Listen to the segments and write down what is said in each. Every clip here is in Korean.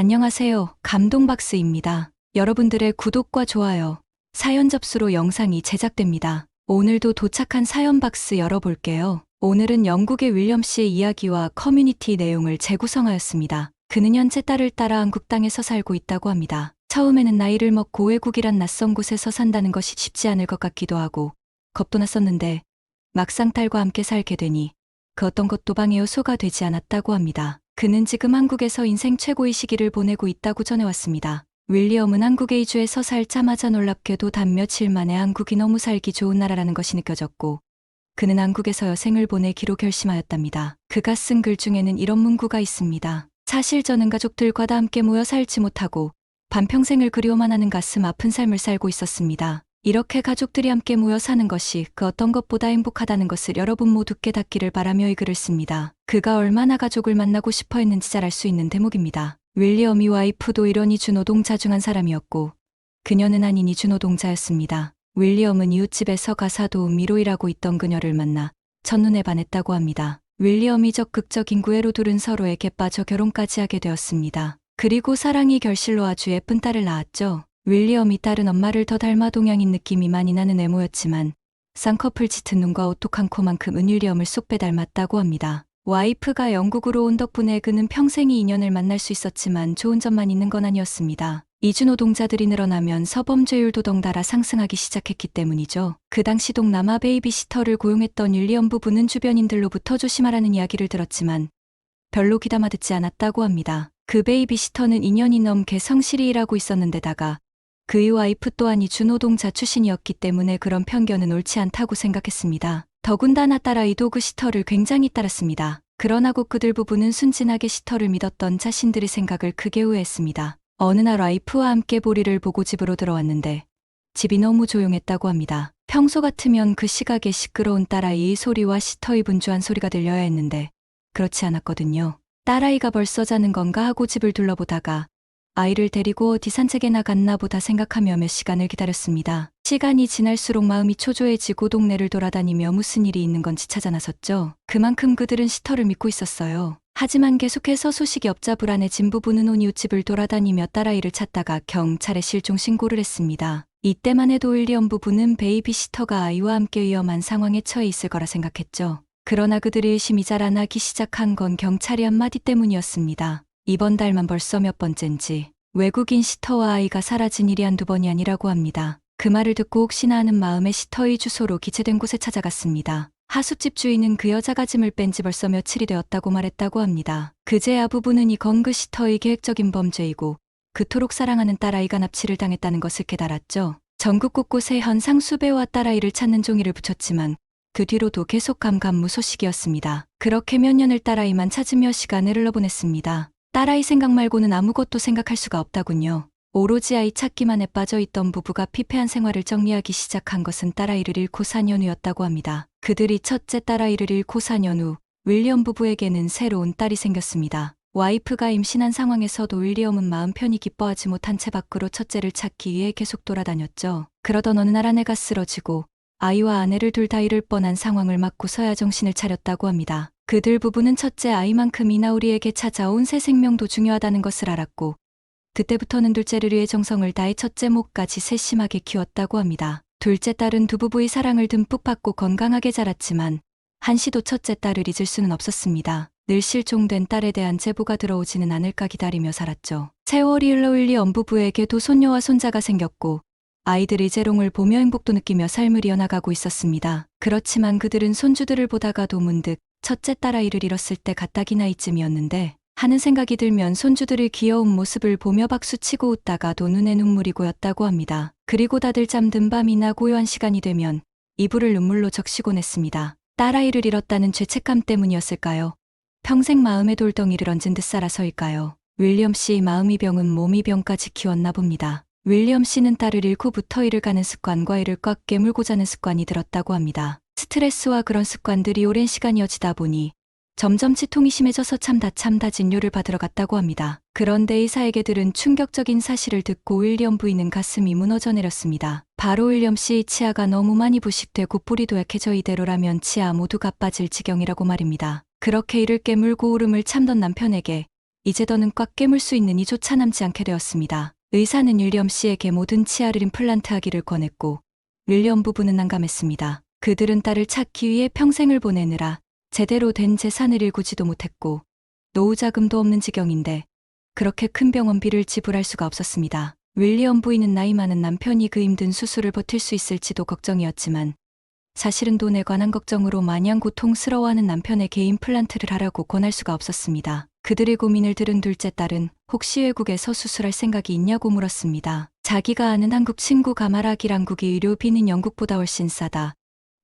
안녕하세요. 감동박스입니다. 여러분들의 구독과 좋아요, 사연 접수로 영상이 제작됩니다. 오늘도 도착한 사연 박스 열어볼게요. 오늘은 영국의 윌리엄 씨의 이야기와 커뮤니티 내용을 재구성하였습니다. 그는 현재 딸을 따라 한국 땅에서 살고 있다고 합니다. 처음에는 나이를 먹고 외국이란 낯선 곳에서 산다는 것이 쉽지 않을 것 같기도 하고 겁도 났었는데 막상 딸과 함께 살게 되니 그 어떤 것도 방해 요소가 되지 않았다고 합니다. 그는 지금 한국에서 인생 최고의 시기를 보내고 있다고 전해왔습니다. 윌리엄은 한국에 이주해서 살자마자 놀랍게도 단 며칠 만에 한국이 너무 살기 좋은 나라라는 것이 느껴졌고 그는 한국에서 여생을 보내기로 결심하였답니다. 그가 쓴 글 중에는 이런 문구가 있습니다. 사실 저는 가족들과 다 함께 모여 살지 못하고 반평생을 그리워만 하는 가슴 아픈 삶을 살고 있었습니다. 이렇게 가족들이 함께 모여 사는 것이 그 어떤 것보다 행복하다는 것을 여러분 모두 깨닫기를 바라며 이 글을 씁니다. 그가 얼마나 가족을 만나고 싶어 했는지 잘 알 수 있는 대목입니다. 윌리엄이 와이프도 이런 이주노동자 중 한 사람이었고 그녀는 아닌 이주노동자였습니다. 윌리엄은 이웃집에서 가사도움 미로 일하고 있던 그녀를 만나 첫눈에 반했다고 합니다. 윌리엄이 적극적인 구애로 둘은 서로에게 빠져 결혼까지 하게 되었습니다. 그리고 사랑이 결실로 아주 예쁜 딸을 낳았죠. 윌리엄이 딸은 엄마를 더 닮아 동양인 느낌이 많이 나는 외모였지만 쌍꺼풀 짙은 눈과 오똑한 코만큼은 윌리엄을 쏙 빼닮았다고 합니다. 와이프가 영국으로 온 덕분에 그는 평생이 인연을 만날 수 있었지만 좋은 점만 있는 건 아니었습니다. 이주노동자들이 늘어나면 서범죄율도 덩달아 상승하기 시작했기 때문이죠. 그 당시 동남아 베이비시터를 고용했던 윌리엄 부부는 주변인들로부터 조심하라는 이야기를 들었지만 별로 귀담아 듣지 않았다고 합니다. 그 베이비시터는 2년이 넘게 성실히 일하고 있었는데다가 그의 와이프 또한 이주노동자 출신이었기 때문에 그런 편견은 옳지 않다고 생각했습니다. 더군다나 딸아이도 그 시터를 굉장히 따랐습니다. 그러나 곧 그들 부부는 순진하게 시터를 믿었던 자신들의 생각을 크게 후회했습니다. 어느 날 와이프와 함께 볼일을 보고 집으로 들어왔는데 집이 너무 조용했다고 합니다. 평소 같으면 그 시각에 시끄러운 딸아이의 소리와 시터의 분주한 소리가 들려야 했는데 그렇지 않았거든요. 딸아이가 벌써 자는 건가 하고 집을 둘러보다가 아이를 데리고 어디 산책에 나갔나 보다 생각하며 몇 시간을 기다렸습니다. 시간이 지날수록 마음이 초조해지고 동네를 돌아다니며 무슨 일이 있는 건지 찾아 나섰죠. 그만큼 그들은 시터를 믿고 있었어요. 하지만 계속해서 소식이 없자 불안해진 부부는 온 이웃집을 돌아다니며 딸아이를 찾다가 경찰에 실종 신고를 했습니다. 이때만 해도 윌리엄 부부는 베이비시터가 아이와 함께 위험한 상황에 처해 있을 거라 생각했죠. 그러나 그들의 의심이 자라나기 시작한 건 경찰의 한마디 때문이었습니다. 이번 달만 벌써 몇 번째인지 외국인 시터와 아이가 사라진 일이 한두 번이 아니라고 합니다. 그 말을 듣고 혹시나 하는 마음에 시터의 주소로 기재된 곳에 찾아갔습니다. 하숙집 주인은 그 여자가 짐을 뺀 지 벌써 며칠이 되었다고 말했다고 합니다. 그제야 부부는 이건 그 시터의 계획적인 범죄이고 그토록 사랑하는 딸아이가 납치를 당했다는 것을 깨달았죠. 전국 곳곳에 현상 수배와 딸아이를 찾는 종이를 붙였지만 그 뒤로도 계속 감감무소식이었습니다. 그렇게 몇 년을 딸아이만 찾으며 시간을 흘러보냈습니다. 딸아이 생각 말고는 아무것도 생각할 수가 없다군요. 오로지 아이 찾기만에 빠져있던 부부가 피폐한 생활을 정리하기 시작한 것은 딸아이를 잃고 4년 후였다고 합니다. 그들이 첫째 딸아이를 잃고 4년 후 윌리엄 부부에게는 새로운 딸이 생겼습니다. 와이프가 임신한 상황에서도 윌리엄은 마음 편히 기뻐하지 못한 채 밖으로 첫째를 찾기 위해 계속 돌아다녔죠. 그러던 어느 날 아내가 쓰러지고 아이와 아내를 둘 다 잃을 뻔한 상황을 맞고서야 정신을 차렸다고 합니다. 그들 부부는 첫째 아이만큼이나 우리에게 찾아온 새 생명도 중요하다는 것을 알았고 그때부터는 둘째를 위해 정성을 다해 첫째 목까지 세심하게 키웠다고 합니다. 둘째 딸은 두 부부의 사랑을 듬뿍 받고 건강하게 자랐지만 한시도 첫째 딸을 잊을 수는 없었습니다. 늘 실종된 딸에 대한 제보가 들어오지는 않을까 기다리며 살았죠. 세월이 흘러 윌리엄 부부에게도 손녀와 손자가 생겼고 아이들의 재롱을 보며 행복도 느끼며 삶을 이어나가고 있었습니다. 그렇지만 그들은 손주들을 보다가도 문득 첫째 딸아이를 잃었을 때 갓딱이 나이쯤이었는데 하는 생각이 들면 손주들의 귀여운 모습을 보며 박수치고 웃다가도 눈에 눈물이 고였다고 합니다. 그리고 다들 잠든 밤이나 고요한 시간이 되면 이불을 눈물로 적시곤 했습니다. 딸아이를 잃었다는 죄책감 때문이었을까요? 평생 마음의 돌덩이를 얹은 듯 살아서일까요? 윌리엄 씨의 마음이 병은 몸이 병까지 키웠나 봅니다. 윌리엄 씨는 딸을 잃고부터 이를 가는 습관과 이를 꽉 깨물고 자는 습관이 들었다고 합니다. 스트레스와 그런 습관들이 오랜 시간이 이어지다 보니 점점 치통이 심해져서 참다 진료를 받으러 갔다고 합니다. 그런데 의사에게 들은 충격적인 사실을 듣고 윌리엄 부인은 가슴이 무너져 내렸습니다. 바로 윌리엄 씨의 치아가 너무 많이 부식되고 뿌리도 약해져 이대로라면 치아 모두가 빠질 지경이라고 말입니다. 그렇게 이를 깨물고 울음을 참던 남편에게 이제 더는 꽉 깨물 수 있는 이조차 남지 않게 되었습니다. 의사는 윌리엄 씨에게 모든 치아를 임플란트 하기를 권했고 윌리엄 부부는 난감했습니다. 그들은 딸을 찾기 위해 평생을 보내느라 제대로 된 재산을 일구지도 못했고 노후 자금도 없는 지경인데 그렇게 큰 병원비를 지불할 수가 없었습니다. 윌리엄 부인은 나이 많은 남편이 그 힘든 수술을 버틸 수 있을지도 걱정이었지만 사실은 돈에 관한 걱정으로 마냥 고통스러워하는 남편에게 임플란트를 하라고 권할 수가 없었습니다. 그들의 고민을 들은 둘째 딸은 혹시 외국에서 수술할 생각이 있냐고 물었습니다. 자기가 아는 한국 친구가 말하길 한국의 의료비는 영국보다 훨씬 싸다.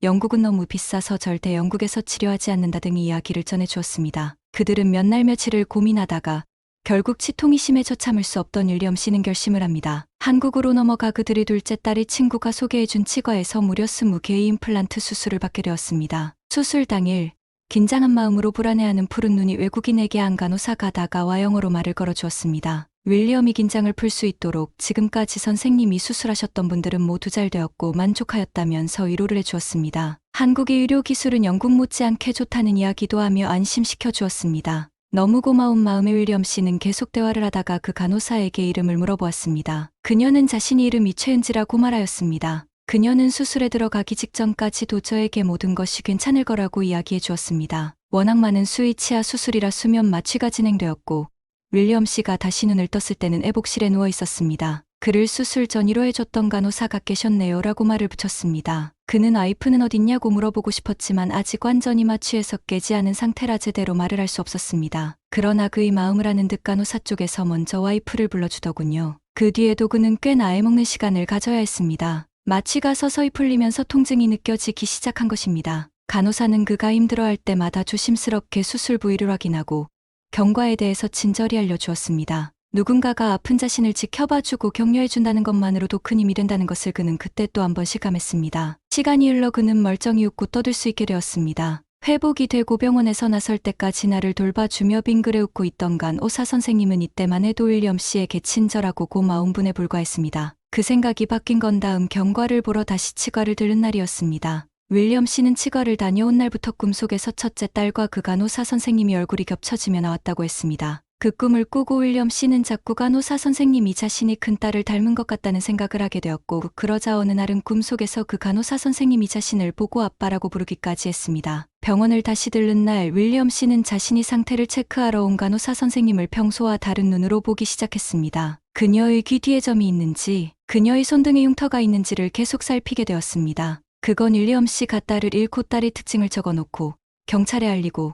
영국은 너무 비싸서 절대 영국에서 치료하지 않는다 등의 이야기를 전해주었습니다. 그들은 몇 날 며칠을 고민하다가 결국 치통이 심해져 참을 수 없던 윌리엄 씨는 결심을 합니다. 한국으로 넘어가 그들의 둘째 딸의 친구가 소개해준 치과에서 무려 20개의 임플란트 수술을 받게 되었습니다. 수술 당일 긴장한 마음으로 불안해하는 푸른 눈이 외국인에게 한 간호사가 다가와 영어로 말을 걸어주었습니다. 윌리엄이 긴장을 풀 수 있도록 지금까지 선생님이 수술하셨던 분들은 모두 잘 되었고 만족하였다면서 위로를 해주었습니다. 한국의 의료 기술은 영국 못지않게 좋다는 이야기도 하며 안심시켜 주었습니다. 너무 고마운 마음에 윌리엄 씨는 계속 대화를 하다가 그 간호사에게 이름을 물어보았습니다. 그녀는 자신이 이름이 최은지라고 말하였습니다. 그녀는 수술에 들어가기 직전까지도 저에게 모든 것이 괜찮을 거라고 이야기해 주었습니다. 워낙 많은 수의 치아 수술이라 수면 마취가 진행되었고 윌리엄 씨가 다시 눈을 떴을 때는 애복실에 누워 있었습니다. 그를 수술 전 위로해줬던 간호사가 계셨네요 라고 말을 붙였습니다. 그는 와이프는 어딨냐고 물어보고 싶었지만 아직 완전히 마취해서 깨지 않은 상태라 제대로 말을 할 수 없었습니다. 그러나 그의 마음을 아는 듯 간호사 쪽에서 먼저 와이프를 불러주더군요. 그 뒤에도 그는 꽤나 애먹는 시간을 가져야 했습니다. 마취가 서서히 풀리면서 통증이 느껴지기 시작한 것입니다. 간호사는 그가 힘들어할 때마다 조심스럽게 수술 부위를 확인하고 경과에 대해서 친절히 알려주었습니다. 누군가가 아픈 자신을 지켜봐주고 격려해준다는 것만으로도 큰 힘이 된다는 것을 그는 그때 또 한 번 실감했습니다. 시간이 흘러 그는 멀쩡히 웃고 떠들 수 있게 되었습니다. 회복이 되고 병원에서 나설 때까지 나를 돌봐주며 빙그레 웃고 있던 간호사 선생님은 이때만 해도 윌리엄 씨에게 친절하고 고마운 분에 불과했습니다. 그 생각이 바뀐 건 다음 경과를 보러 다시 치과를 들른 날이었습니다. 윌리엄 씨는 치과를 다녀온 날부터 꿈속에서 첫째 딸과 그 간호사 선생님이 얼굴이 겹쳐지며 나왔다고 했습니다. 그 꿈을 꾸고 윌리엄 씨는 자꾸 간호사 선생님이 자신이 큰딸을 닮은 것 같다는 생각을 하게 되었고 그러자 어느 날은 꿈속에서 그 간호사 선생님이 자신을 보고 아빠라고 부르기까지 했습니다. 병원을 다시 들른 날 윌리엄 씨는 자신이 상태를 체크하러 온 간호사 선생님을 평소와 다른 눈으로 보기 시작했습니다. 그녀의 귀 뒤에 점이 있는지 그녀의 손등에 흉터가 있는지를 계속 살피게 되었습니다. 그건 윌리엄 씨가 딸을 잃고 딸의 특징을 적어놓고 경찰에 알리고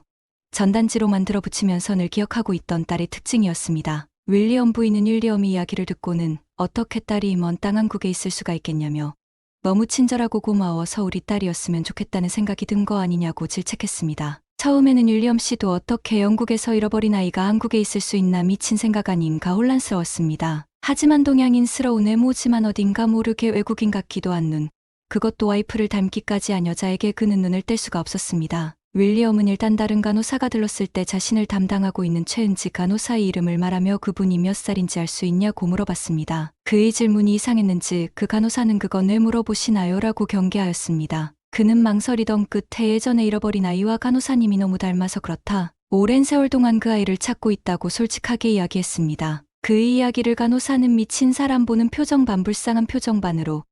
전단지로 만들어 붙이면서 늘 기억하고 있던 딸의 특징이었습니다. 윌리엄 부인은 윌리엄의 이야기를 듣고는 어떻게 딸이 먼 땅 한국에 있을 수가 있겠냐며 너무 친절하고 고마워서 우리 딸이었으면 좋겠다는 생각이 든 거 아니냐고 질책했습니다. 처음에는 윌리엄 씨도 어떻게 영국에서 잃어버린 아이가 한국에 있을 수 있나 미친 생각 아닌가 혼란스러웠습니다. 하지만 동양인스러운 외모지만 어딘가 모르게 외국인 같기도 한 눈, 그것도 와이프를 닮기까지 한 여자에게 그는 눈을 뗄 수가 없었습니다. 윌리엄은 일단 다른 간호사가 들렀을 때 자신을 담당하고 있는 최은지 간호사의 이름을 말하며 그분이 몇 살인지 알 수 있냐고 물어봤습니다. 그의 질문이 이상했는지 그 간호사는 그건 왜 물어보시나요? 라고 경계하였습니다. 그는 망설이던 끝에 예전에 잃어버린 아이와 간호사님이 너무 닮아서 그렇다. 오랜 세월 동안 그 아이를 찾고 있다고 솔직하게 이야기했습니다. 그의 이야기를 간호사는 미친 사람 보는 표정 반 불쌍한 표정 반으로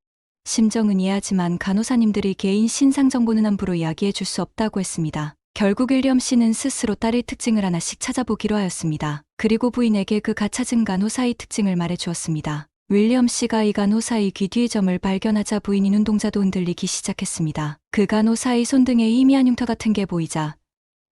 심정은 이해하지만 간호사님들의 개인 신상 정보는 함부로 이야기해 줄 수 없다고 했습니다. 결국 윌리엄 씨는 스스로 딸의 특징을 하나씩 찾아보기로 하였습니다. 그리고 부인에게 그가 찾은 간호사의 특징을 말해 주었습니다. 윌리엄 씨가 이 간호사의 귀 뒤의 점을 발견하자 부인이 눈동자도 흔들리기 시작했습니다. 그 간호사의 손등에 희미한 흉터 같은 게 보이자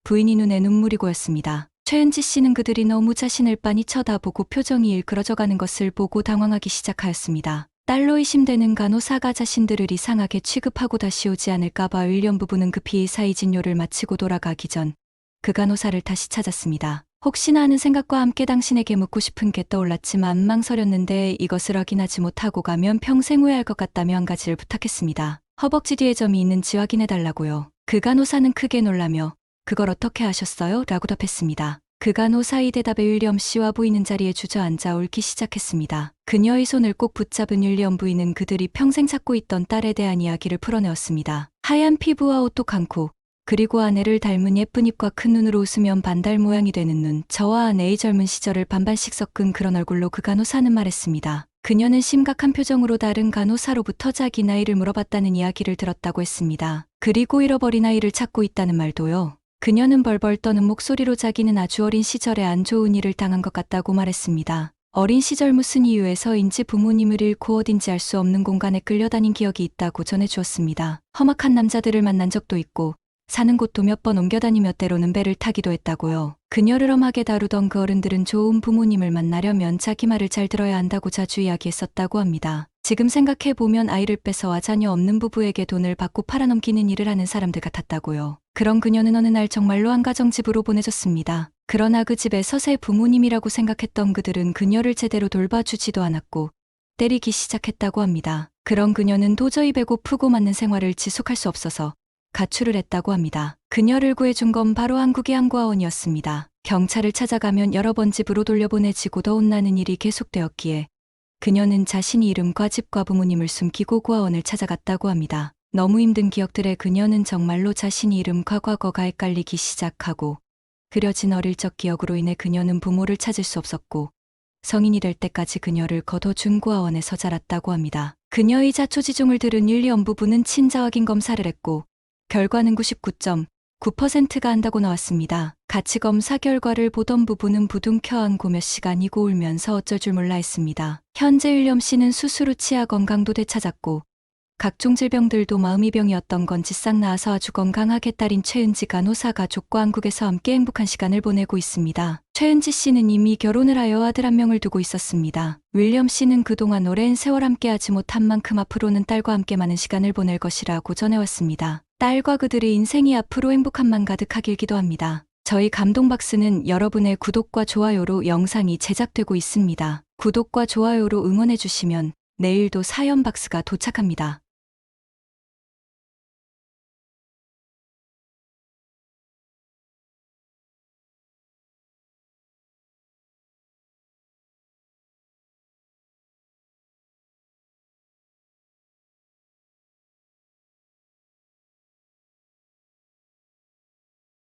부인이 눈에 눈물이 고였습니다. 최은지 씨는 그들이 너무 자신을 빤히 쳐다보고 표정이 일그러져가는 것을 보고 당황하기 시작하였습니다. 딸로 의심되는 간호사가 자신들을 이상하게 취급하고 다시 오지 않을까봐 윌리엄 부부는 급히 의사의 진료를 마치고 돌아가기 전 그 간호사를 다시 찾았습니다. 혹시나 하는 생각과 함께 당신에게 묻고 싶은 게 떠올랐지만 망설였는데 이것을 확인하지 못하고 가면 평생 후회할 것 같다며 한 가지를 부탁했습니다. 허벅지 뒤에 점이 있는지 확인해달라고요. 그 간호사는 크게 놀라며 그걸 어떻게 하셨어요? 라고 답했습니다. 그 간호사의 대답에 윌리엄 씨와 부인은 자리에 주저앉아 울기 시작했습니다. 그녀의 손을 꼭 붙잡은 윌리엄 부인은 그들이 평생 찾고 있던 딸에 대한 이야기를 풀어내었습니다. 하얀 피부와 오똑한 코, 그리고 아내를 닮은 예쁜 입과 큰 눈으로 웃으면 반달 모양이 되는 눈. 저와 아내의 젊은 시절을 반반씩 섞은 그런 얼굴로 그 간호사는 말했습니다. 그녀는 심각한 표정으로 다른 간호사로부터 자기 나이를 물어봤다는 이야기를 들었다고 했습니다. 그리고 잃어버린 아이를 찾고 있다는 말도요. 그녀는 벌벌 떠는 목소리로 자기는 아주 어린 시절에 안 좋은 일을 당한 것 같다고 말했습니다. 어린 시절 무슨 이유에서인지 부모님을 잃고 어딘지 알 수 없는 공간에 끌려다닌 기억이 있다고 전해주었습니다. 험악한 남자들을 만난 적도 있고 사는 곳도 몇 번 옮겨다니며 때로는 배를 타기도 했다고요. 그녀를 험하게 다루던 그 어른들은 좋은 부모님을 만나려면 자기 말을 잘 들어야 한다고 자주 이야기했었다고 합니다. 지금 생각해보면 아이를 뺏어와 자녀 없는 부부에게 돈을 받고 팔아넘기는 일을 하는 사람들 같았다고요. 그런 그녀는 어느 날 정말로 한 가정집으로 보내졌습니다. 그러나 그 집에서 새 부모님이라고 생각했던 그들은 그녀를 제대로 돌봐주지도 않았고 때리기 시작했다고 합니다. 그런 그녀는 도저히 배고프고 맞는 생활을 지속할 수 없어서 가출을 했다고 합니다. 그녀를 구해준 건 바로 한국의 한구하원이었습니다. 경찰을 찾아가면 여러 번 집으로 돌려보내지고 더 혼나는 일이 계속되었기에 그녀는 자신이 이름과 집과 부모님을 숨기고 구하원을 찾아갔다고 합니다. 너무 힘든 기억들에 그녀는 정말로 자신이 이름과 과거가 헷갈리기 시작하고 그려진 어릴 적 기억으로 인해 그녀는 부모를 찾을 수 없었고 성인이 될 때까지 그녀를 거둬준 구하원에서 자랐다고 합니다. 그녀의 자초지종을 들은 윤리원 부부는 친자 확인 검사를 했고 결과는 99.9%가 한다고 나왔습니다. 같이 검사 결과를 보던 부부는 부둥켜 안고 몇 시간이고 울면서 어쩔 줄 몰라 했습니다. 현재 윌리엄 씨는 수술 후 치아 건강도 되찾았고 각종 질병들도 마음이 병이었던 건지 싹 나아서 아주 건강하게 딸인 최은지 간호사 가족과 한국에서 함께 행복한 시간을 보내고 있습니다. 최은지 씨는 이미 결혼을 하여 아들 한 명을 두고 있었습니다. 윌리엄 씨는 그동안 오랜 세월 함께하지 못한 만큼 앞으로는 딸과 함께 많은 시간을 보낼 것이라고 전해왔습니다. 딸과 그들의 인생이 앞으로 행복함만 가득하길 기도합니다. 저희 감동박스는 여러분의 구독과 좋아요로 영상이 제작되고 있습니다. 구독과 좋아요로 응원해주시면 내일도 사연박스가 도착합니다.